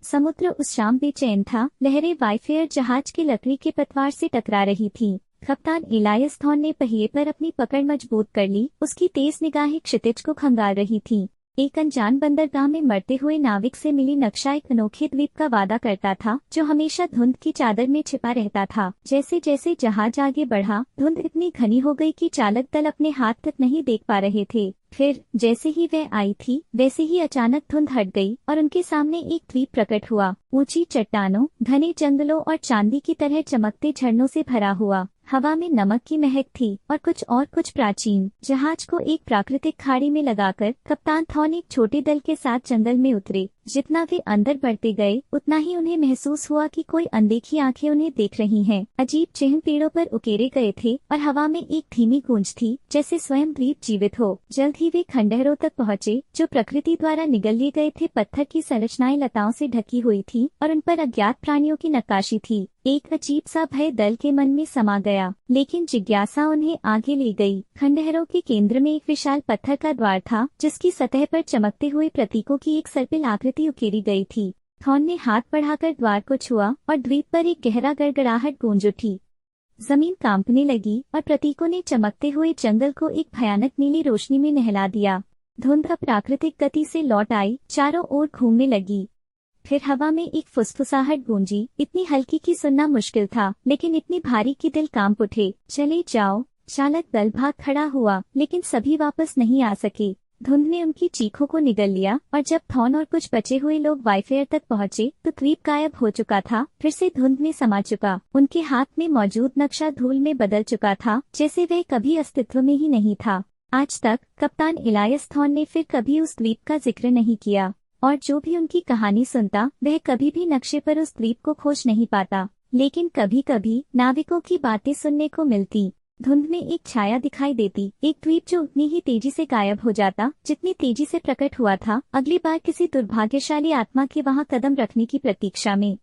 समुद्र उस शाम बेचैन था। लहरें वाइफेयर जहाज की लकड़ी के पतवार से टकरा रही थीं। कप्तान इलायस थॉर्न ने पहिए पर अपनी पकड़ मजबूत कर ली। उसकी तेज निगाहें क्षितिज को खंगाल रही थीं। एक अनजान बंदरगाह में मरते हुए नाविक से मिली नक्शा एक अनोखे द्वीप का वादा करता था, जो हमेशा धुंध की चादर में छिपा रहता था। जैसे जैसे जहाज आगे बढ़ा, धुंध इतनी घनी हो गई कि चालक दल अपने हाथ तक नहीं देख पा रहे थे। फिर जैसे ही वह आई थी, वैसे ही अचानक धुंध हट गई और उनके सामने एक द्वीप प्रकट हुआ। ऊंची चट्टानों, घने जंगलों और चांदी की तरह चमकते झरनों से भरा हुआ। हवा में नमक की महक थी और कुछ प्राचीन। जहाज को एक प्राकृतिक खाड़ी में लगाकर कप्तान थॉर्न एक छोटे दल के साथ जंगल में उतरे। जितना वे अंदर बढ़ते गए, उतना ही उन्हें महसूस हुआ कि कोई अनदेखी आंखें उन्हें देख रही हैं। अजीब चिन्ह पेड़ों पर उकेरे गए थे और हवा में एक धीमी गूंज थी, जैसे स्वयं द्वीप जीवित हो। जल्द ही वे खंडहरों तक पहुँचे, जो प्रकृति द्वारा निगल लिए गए थे। पत्थर की संरचनाएं लताओं से ढकी हुई थी और उन पर अज्ञात प्राणियों की नक्काशी थी। एक अजीब सा भय दल के मन में समा गया, लेकिन जिज्ञासा उन्हें आगे ले गई। खंडहरों के केंद्र में एक विशाल पत्थर का द्वार था, जिसकी सतह पर चमकते हुए प्रतीकों की एक सर्पिल आकृति उकेरी गई थी। थॉर्न ने हाथ बढ़ाकर द्वार को छुआ और द्वीप पर एक गहरा गड़गड़ाहट गूंज उठी। जमीन कांपने लगी और प्रतीकों ने चमकते हुए जंगल को एक भयानक नीली रोशनी में नहला दिया। धुंध प्राकृतिक गति से लौट आई, चारों ओर घूमने लगी। फिर हवा में एक फुसफुसाहट गूंजी, इतनी हल्की कि सुनना मुश्किल था, लेकिन इतनी भारी कि दिल कांप उठे। चले जाओ। चालक दल भाग खड़ा हुआ, लेकिन सभी वापस नहीं आ सके। धुंध ने उनकी चीखों को निगल लिया और जब थॉर्न और कुछ बचे हुए लोग वाइफेयर तक पहुंचे, तो द्वीप गायब हो चुका था। फिर से धुंध में समा चुका। उनके हाथ में मौजूद नक्शा धूल में बदल चुका था, जैसे वह कभी अस्तित्व में ही नहीं था। आज तक कप्तान इलायस थॉर्न ने फिर कभी उस द्वीप का जिक्र नहीं किया, और जो भी उनकी कहानी सुनता, वह कभी भी नक्शे पर उस द्वीप को खोज नहीं पाता। लेकिन कभी कभी नाविकों की बातें सुनने को मिलती। धुंध में एक छाया दिखाई देती, एक द्वीप जो उतनी ही तेजी से गायब हो जाता, जितनी तेजी से प्रकट हुआ था। अगली बार किसी दुर्भाग्यशाली आत्मा के वहां कदम रखने की प्रतीक्षा में।